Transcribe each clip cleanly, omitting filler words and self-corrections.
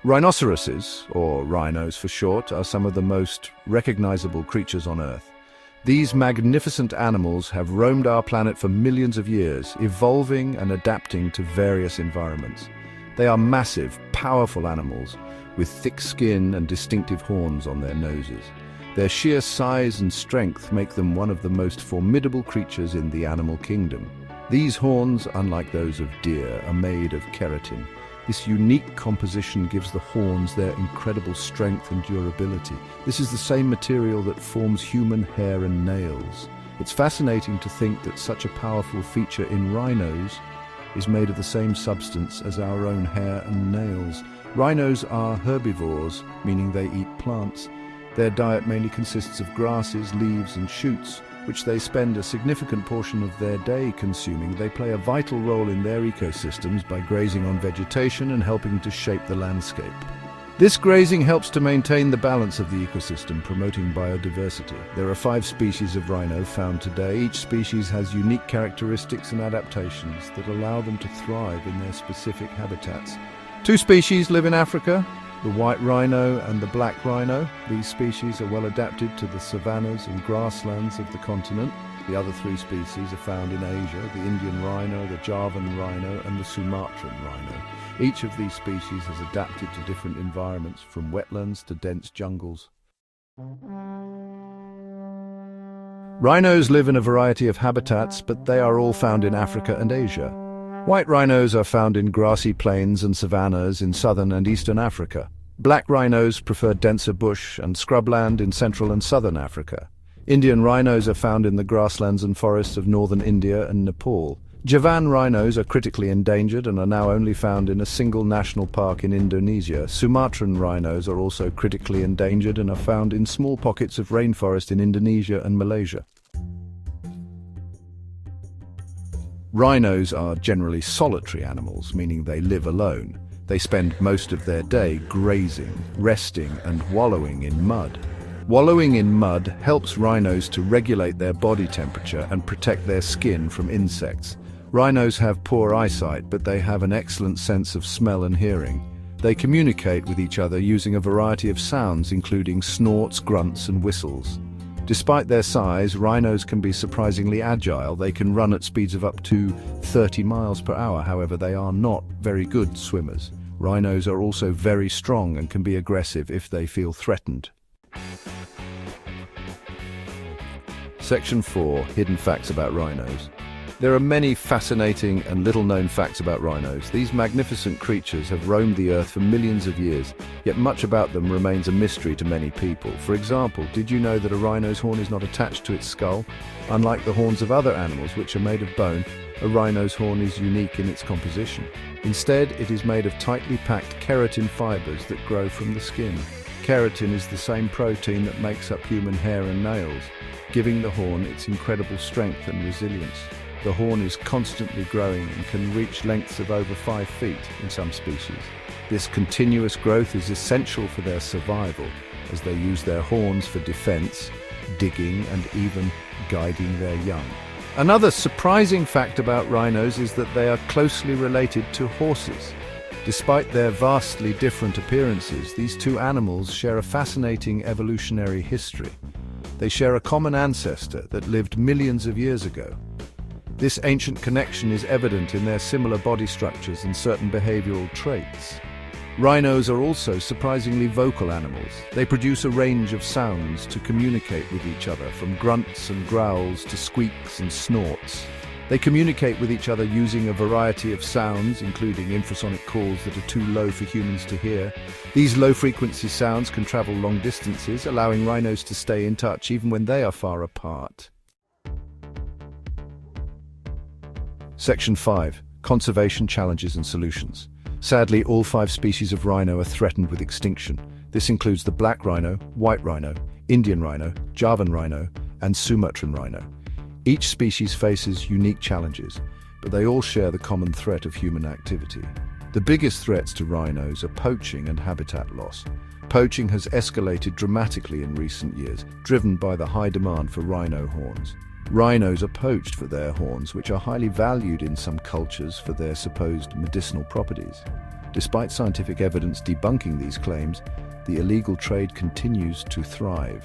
Rhinoceroses, or rhinos for short, are some of the most recognizable creatures on Earth. These magnificent animals have roamed our planet for millions of years, evolving and adapting to various environments. They are massive, powerful animals with thick skin and distinctive horns on their noses. Their sheer size and strength make them one of the most formidable creatures in the animal kingdom. These horns, unlike those of deer, are made of keratin. This unique composition gives the horns their incredible strength and durability. This is the same material that forms human hair and nails. It's fascinating to think that such a powerful feature in rhinos is made of the same substance as our own hair and nails. Rhinos are herbivores, meaning they eat plants. Their diet mainly consists of grasses, leaves and shoots, which they spend a significant portion of their day consuming. They play a vital role in their ecosystems by grazing on vegetation and helping to shape the landscape. This grazing helps to maintain the balance of the ecosystem, promoting biodiversity. There are 5 species of rhino found today. Each species has unique characteristics and adaptations that allow them to thrive in their specific habitats. 2 species live in Africa, the white rhino and the black rhino. These species are well adapted to the savannas and grasslands of the continent. The other 3 species are found in Asia, the Indian rhino, the Javan rhino and the Sumatran rhino. Each of these species has adapted to different environments, from wetlands to dense jungles. Rhinos live in a variety of habitats, but they are all found in Africa and Asia. White rhinos are found in grassy plains and savannas in southern and eastern Africa. Black rhinos prefer denser bush and scrubland in central and southern Africa. Indian rhinos are found in the grasslands and forests of northern India and Nepal. Javan rhinos are critically endangered and are now only found in a single national park in Indonesia. Sumatran rhinos are also critically endangered and are found in small pockets of rainforest in Indonesia and Malaysia. Rhinos are generally solitary animals, meaning they live alone. They spend most of their day grazing, resting, and wallowing in mud. Wallowing in mud helps rhinos to regulate their body temperature and protect their skin from insects. Rhinos have poor eyesight, but they have an excellent sense of smell and hearing. They communicate with each other using a variety of sounds, including snorts, grunts, and whistles. Despite their size, rhinos can be surprisingly agile. They can run at speeds of up to 30 miles per hour. However, they are not very good swimmers. Rhinos are also very strong and can be aggressive if they feel threatened. Section 4. Hidden facts about rhinos. There are many fascinating and little-known facts about rhinos. These magnificent creatures have roamed the earth for millions of years, yet much about them remains a mystery to many people. For example, did you know that a rhino's horn is not attached to its skull? Unlike the horns of other animals, which are made of bone, a rhino's horn is unique in its composition. Instead, it is made of tightly packed keratin fibers that grow from the skin. Keratin is the same protein that makes up human hair and nails, giving the horn its incredible strength and resilience. The horn is constantly growing and can reach lengths of over 5 feet in some species. This continuous growth is essential for their survival, as they use their horns for defense, digging, and even guiding their young. Another surprising fact about rhinos is that they are closely related to horses. Despite their vastly different appearances, these 2 animals share a fascinating evolutionary history. They share a common ancestor that lived millions of years ago. This ancient connection is evident in their similar body structures and certain behavioral traits. Rhinos are also surprisingly vocal animals. They produce a range of sounds to communicate with each other, from grunts and growls to squeaks and snorts. They communicate with each other using a variety of sounds, including infrasonic calls that are too low for humans to hear. These low-frequency sounds can travel long distances, allowing rhinos to stay in touch even when they are far apart. Section 5. Conservation challenges and solutions. Sadly, all 5 species of rhino are threatened with extinction. This includes the black rhino, white rhino, Indian rhino, Javan rhino, and Sumatran rhino. Each species faces unique challenges, but they all share the common threat of human activity. The biggest threats to rhinos are poaching and habitat loss. Poaching has escalated dramatically in recent years, driven by the high demand for rhino horns. Rhinos are poached for their horns, which are highly valued in some cultures for their supposed medicinal properties. Despite scientific evidence debunking these claims, the illegal trade continues to thrive.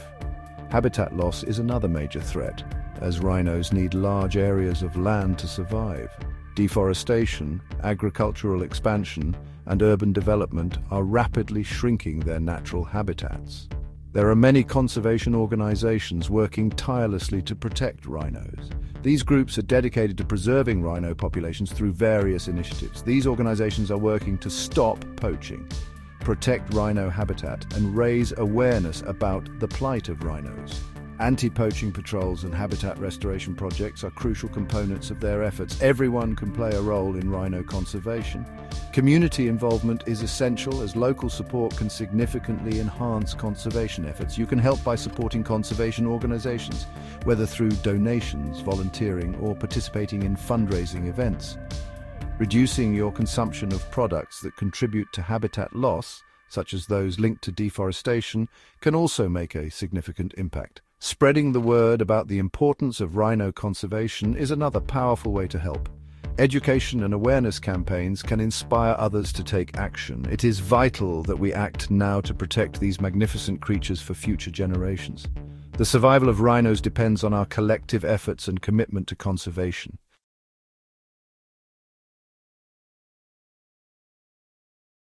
Habitat loss is another major threat, as rhinos need large areas of land to survive. Deforestation, agricultural expansion, and urban development are rapidly shrinking their natural habitats. There are many conservation organizations working tirelessly to protect rhinos. These groups are dedicated to preserving rhino populations through various initiatives. These organizations are working to stop poaching, protect rhino habitat, and raise awareness about the plight of rhinos. Anti-poaching patrols and habitat restoration projects are crucial components of their efforts. Everyone can play a role in rhino conservation. Community involvement is essential, as local support can significantly enhance conservation efforts. You can help by supporting conservation organizations, whether through donations, volunteering, or participating in fundraising events. Reducing your consumption of products that contribute to habitat loss, such as those linked to deforestation, can also make a significant impact. Spreading the word about the importance of rhino conservation is another powerful way to help. Education and awareness campaigns can inspire others to take action. It is vital that we act now to protect these magnificent creatures for future generations. The survival of rhinos depends on our collective efforts and commitment to conservation.